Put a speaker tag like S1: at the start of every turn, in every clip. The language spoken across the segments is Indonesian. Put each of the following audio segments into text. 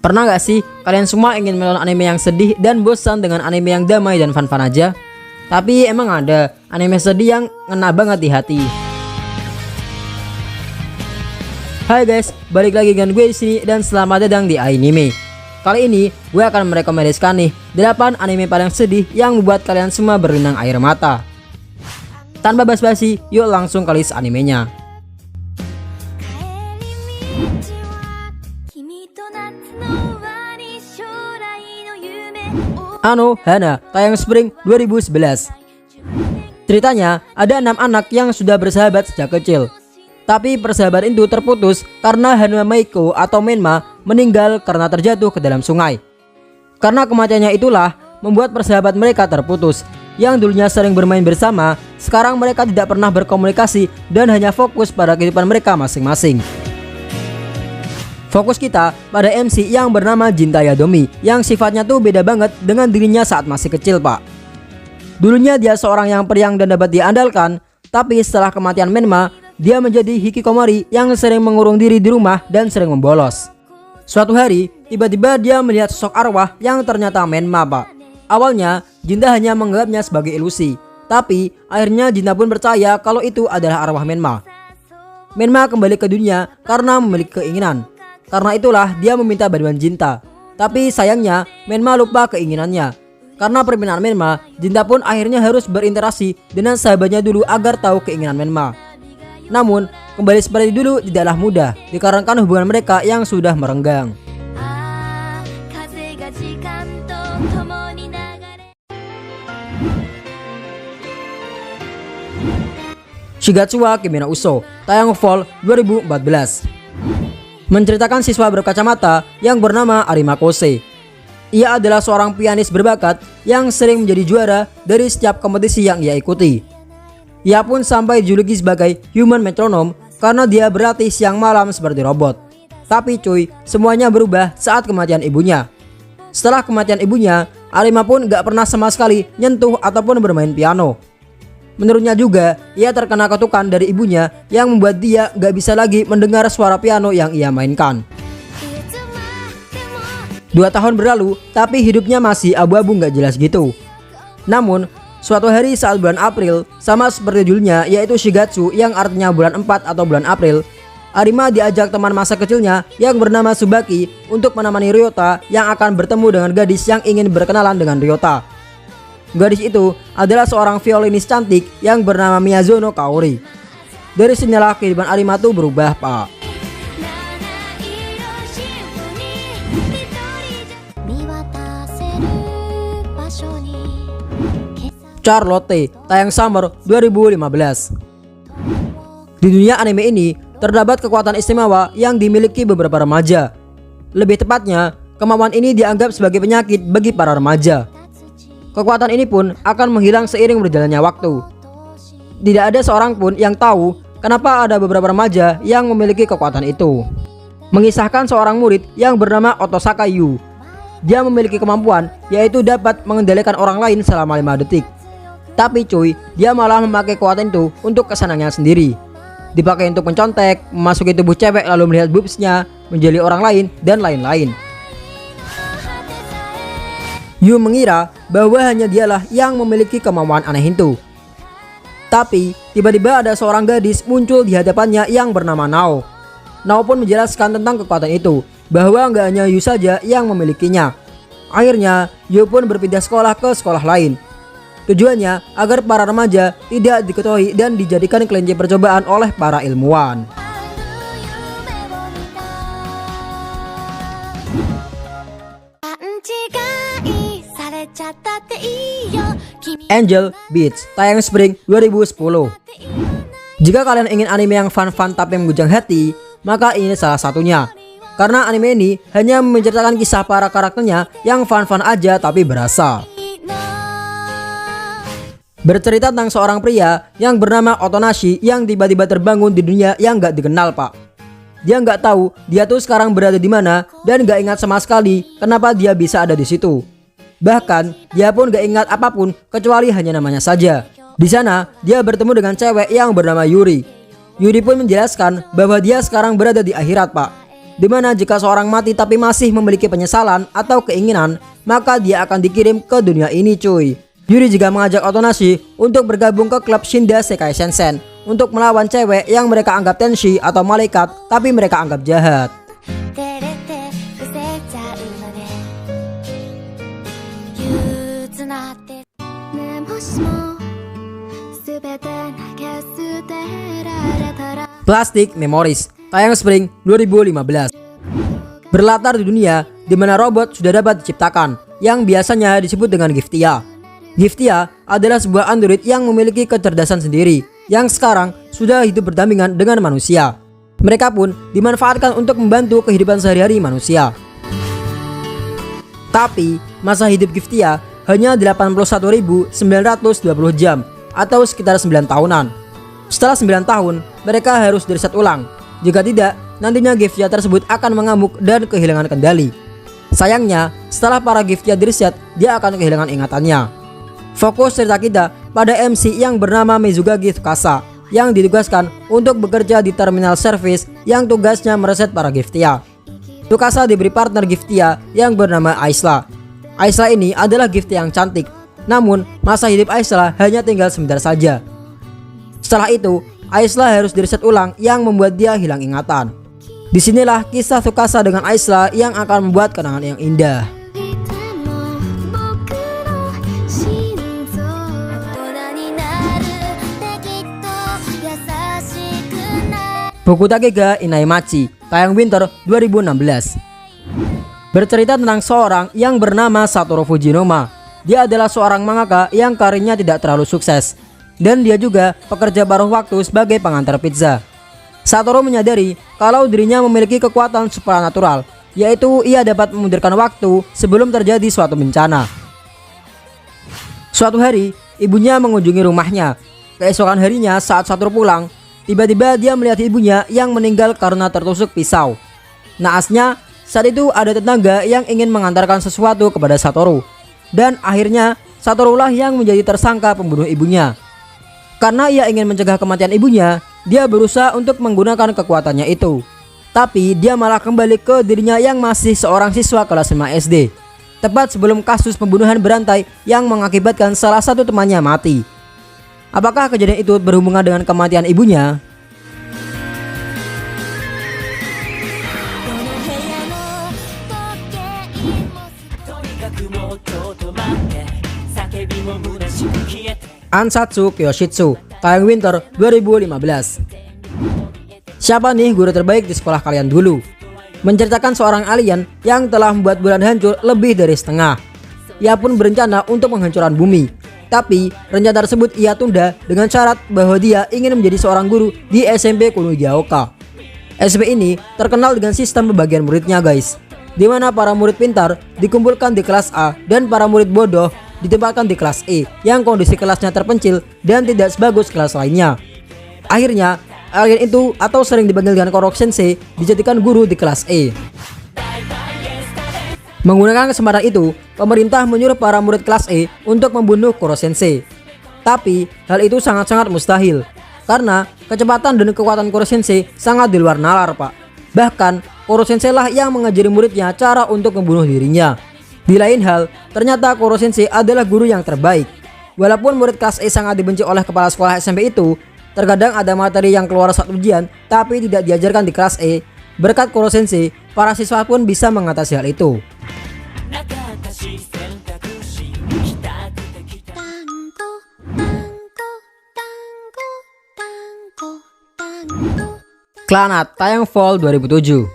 S1: Pernah gak sih kalian semua ingin menonton anime yang sedih dan bosan dengan anime yang damai dan fun-fun aja? Tapi emang ada anime sedih yang ngena banget di hati. Hai guys, balik lagi dengan gue di sini dan selamat datang di Anime. Kali ini gue akan merekomendasikan nih 8 anime paling sedih yang membuat kalian semua berlinang air mata. Tanpa basa-basi, yuk langsung ke list animenya. Ano Hana, tayang Spring 2011. Ceritanya, ada 6 anak yang sudah bersahabat sejak kecil. Tapi persahabatan itu terputus karena Hanuma Meiko atau Menma meninggal karena terjatuh ke dalam sungai. Karena kematiannya itulah membuat persahabatan mereka terputus. Yang dulunya sering bermain bersama, sekarang mereka tidak pernah berkomunikasi dan hanya fokus pada kehidupan mereka masing-masing. Fokus kita pada MC yang bernama Jinta Yadomi, yang sifatnya tuh beda banget dengan dirinya saat masih kecil pak. Dulunya dia seorang yang periang dan dapat diandalkan, tapi setelah kematian Menma, dia menjadi hikikomori yang sering mengurung diri di rumah dan sering membolos. Suatu hari, tiba-tiba dia melihat sosok arwah yang ternyata Menma pak. Awalnya, Jinta hanya menganggapnya sebagai ilusi, tapi akhirnya Jinta pun percaya kalau itu adalah arwah Menma. Menma kembali ke dunia karena memiliki keinginan. Karena itulah dia meminta bantuan Jinta. Tapi sayangnya Menma lupa keinginannya. Karena permintaan Menma, Jinta pun akhirnya harus berinteraksi dengan sahabatnya dulu agar tahu keinginan Menma. Namun kembali seperti dulu tidaklah mudah dikarenakan hubungan mereka yang sudah merenggang. Shigatsu wa Kimi no Uso, tayang Fall 2014. Menceritakan siswa berkacamata yang bernama Arima Kose. Ia adalah seorang pianis berbakat yang sering menjadi juara dari setiap kompetisi yang ia ikuti. Ia pun sampai dijuluki sebagai human metronome karena dia berlatih siang malam seperti robot. Tapi cuy, semuanya berubah saat kematian ibunya. Setelah kematian ibunya, Arima pun gak pernah sama sekali nyentuh ataupun bermain piano. Menurutnya juga, ia terkena kutukan dari ibunya yang membuat dia gak bisa lagi mendengar suara piano yang ia mainkan. 2 tahun berlalu, tapi hidupnya masih abu-abu gak jelas gitu. Namun, suatu hari saat bulan April, sama seperti judulnya yaitu Shigatsu yang artinya bulan 4 atau bulan April, Arima diajak teman masa kecilnya yang bernama Tsubaki untuk menemani Ryota yang akan bertemu dengan gadis yang ingin berkenalan dengan Ryota. Gadis itu adalah seorang violinis cantik yang bernama Miyazono Kaori. Dari sinilah kehidupan Arima tuh berubah pak. Charlotte, tayang Summer 2015. Di dunia anime ini terdapat kekuatan istimewa yang dimiliki beberapa remaja. Lebih tepatnya, kemampuan ini dianggap sebagai penyakit bagi para remaja. Kekuatan ini pun akan menghilang seiring berjalannya waktu. Tidak ada seorang pun yang tahu kenapa ada beberapa remaja yang memiliki kekuatan itu. Mengisahkan seorang murid yang bernama Otosaka Yu. Dia memiliki kemampuan yaitu dapat mengendalikan orang lain selama 5 detik. Tapi cuy, dia malah memakai kekuatan itu untuk kesenangannya sendiri. Dipakai untuk mencontek, memasuki tubuh cewek lalu melihat boobsnya, menjeli orang lain, dan lain-lain. Yu mengira bahwa hanya dialah yang memiliki kemampuan aneh itu. Tapi tiba-tiba ada seorang gadis muncul di hadapannya yang bernama Nao. Nao pun menjelaskan tentang kekuatan itu, bahwa nggak hanya Yu saja yang memilikinya. Akhirnya Yu pun berpindah sekolah ke sekolah lain. Tujuannya agar para remaja tidak diketahui dan dijadikan kelinci percobaan oleh para ilmuwan. Angel Beats, tayang Spring 2010. Jika kalian ingin anime yang fun-fun tapi menggugah hati, maka ini salah satunya. Karena anime ini hanya menceritakan kisah para karakternya yang fun-fun aja tapi berasa. Bercerita tentang seorang pria yang bernama Otonashi yang tiba-tiba terbangun di dunia yang gak dikenal pak. Dia nggak tahu dia tuh sekarang berada di mana dan gak ingat sama sekali kenapa dia bisa ada di situ. Bahkan dia pun gak ingat apapun kecuali hanya namanya saja. Di sana dia bertemu dengan cewek yang bernama Yuri. Yuri pun menjelaskan bahwa dia sekarang berada di akhirat pak. dimana jika seorang mati tapi masih memiliki penyesalan atau keinginan, maka dia akan dikirim ke dunia ini cuy. Yuri juga mengajak Otonashi untuk bergabung ke klub Shinda Sekai Shensen untuk melawan cewek yang mereka anggap tenshi atau malaikat tapi mereka anggap jahat. Plastic Memories, tayang Spring 2015. Berlatar di dunia di mana robot sudah dapat diciptakan, yang biasanya disebut dengan Giftia. Giftia adalah sebuah android yang memiliki kecerdasan sendiri, yang sekarang sudah hidup berdampingan dengan manusia. Mereka pun dimanfaatkan untuk membantu kehidupan sehari-hari manusia. Tapi masa hidup Giftia hanya 81.920 jam atau sekitar 9 tahunan. Setelah 9 tahun, mereka harus direset ulang. Jika tidak, nantinya Giftia tersebut akan mengamuk dan kehilangan kendali. Sayangnya, setelah para Giftia direset, dia akan kehilangan ingatannya. Fokus cerita kita pada MC yang bernama Mizugagi Tsukasa, yang ditugaskan untuk bekerja di terminal service yang tugasnya mereset para Giftia. Tsukasa diberi partner Giftia yang bernama Aisla. Aisla ini adalah Giftia yang cantik, namun masa hidup Aisla hanya tinggal sebentar saja. Setelah itu, Aisla harus direset ulang yang membuat dia hilang ingatan. Disinilah kisah Tsukasa dengan Aisla yang akan membuat kenangan yang indah. Buku Takega Inaimachi, tayang Winter 2016. Bercerita tentang seorang yang bernama Satoru Fujinoma. Dia adalah seorang mangaka yang karirnya tidak terlalu sukses, dan dia juga pekerja paruh waktu sebagai pengantar pizza. Satoru menyadari kalau dirinya memiliki kekuatan supranatural, yaitu ia dapat memundurkan waktu sebelum terjadi suatu bencana. Suatu hari, ibunya mengunjungi rumahnya. Keesokan harinya saat Satoru pulang, tiba-tiba dia melihat ibunya yang meninggal karena tertusuk pisau. Naasnya, saat itu ada tetangga yang ingin mengantarkan sesuatu kepada Satoru, dan akhirnya Satoru lah yang menjadi tersangka pembunuh ibunya. Karena ia ingin mencegah kematian ibunya, dia berusaha untuk menggunakan kekuatannya itu. Tapi dia malah kembali ke dirinya yang masih seorang siswa kelas 5 SD, tepat sebelum kasus pembunuhan berantai yang mengakibatkan salah satu temannya mati. Apakah kejadian itu berhubungan dengan kematian ibunya? Ansatsu Kyoshitsu, tayang Winter 2015. Siapa nih guru terbaik di sekolah kalian dulu? Menceritakan seorang alien yang telah membuat bulan hancur lebih dari setengah. Ia pun berencana untuk penghancuran bumi. Tapi rencana tersebut ia tunda dengan syarat bahwa dia ingin menjadi seorang guru di SMP Kunugaoka. SMP ini terkenal dengan sistem pembagian muridnya guys, di mana para murid pintar dikumpulkan di kelas A dan para murid bodoh ditempatkan di kelas E yang kondisi kelasnya terpencil dan tidak sebagus kelas lainnya. Akhirnya alien itu atau sering dipanggil dengan Korok Sensei dijadikan guru di kelas E. Menggunakan kesempatan itu, pemerintah menyuruh para murid kelas E untuk membunuh Koro Sensei. Tapi hal itu sangat-sangat mustahil, karena kecepatan dan kekuatan Koro Sensei sangat di luar nalar pak. Bahkan Koro Sensei lah yang mengajari muridnya cara untuk membunuh dirinya. Di lain hal, ternyata Koro Sensei adalah guru yang terbaik. Walaupun murid kelas E sangat dibenci oleh kepala sekolah SMP itu, terkadang ada materi yang keluar saat ujian tapi tidak diajarkan di kelas E. Berkat Koro Sensei, para siswa pun bisa mengatasi hal itu. Clannad, tayang Fall 2007.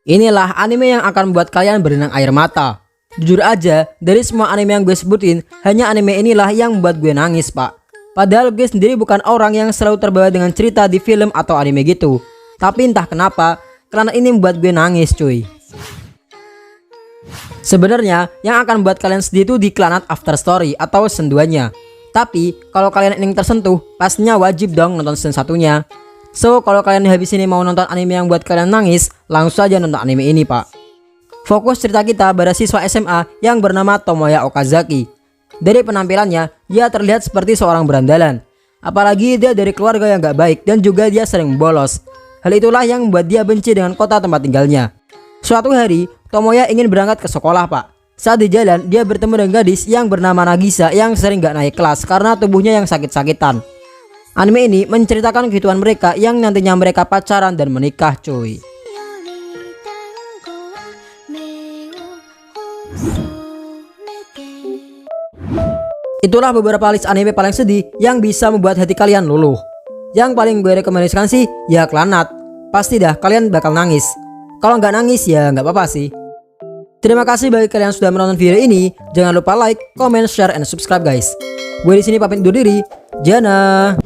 S1: Inilah anime yang akan membuat kalian berenang air mata. Jujur aja, dari semua anime yang gue sebutin, hanya anime inilah yang membuat gue nangis pak. Padahal gue sendiri bukan orang yang selalu terbawa dengan cerita di film atau anime gitu. Tapi entah kenapa, Clannad ini membuat gue nangis cuy. Sebenarnya yang akan membuat kalian sedih itu di Clannad After Story atau senduanya. Tapi kalau kalian ingin tersentuh, pastinya wajib dong nonton season satunya. So kalau kalian habis ini mau nonton anime yang buat kalian nangis, langsung aja nonton anime ini pak. Fokus cerita kita pada siswa SMA yang bernama Tomoya Okazaki. Dari penampilannya, dia terlihat seperti seorang berandalan. Apalagi dia dari keluarga yang gak baik dan juga dia sering bolos. Hal itulah yang membuat dia benci dengan kota tempat tinggalnya. Suatu hari, Tomoya ingin berangkat ke sekolah, Pak. Saat di jalan, dia bertemu dengan gadis yang bernama Nagisa yang sering gak naik kelas karena tubuhnya yang sakit-sakitan. Anime ini menceritakan kehidupan mereka yang nantinya mereka pacaran dan menikah, cuy. Itulah beberapa list anime paling sedih yang bisa membuat hati kalian luluh. Yang paling gue rekomendasikan sih ya Clannad. Pasti dah kalian bakal nangis. Kalau nggak nangis ya nggak apa-apa sih. Terima kasih bagi kalian yang sudah menonton video ini. Jangan lupa like, comment, share, and subscribe guys. Gue di sini pamit undur diri. Jana.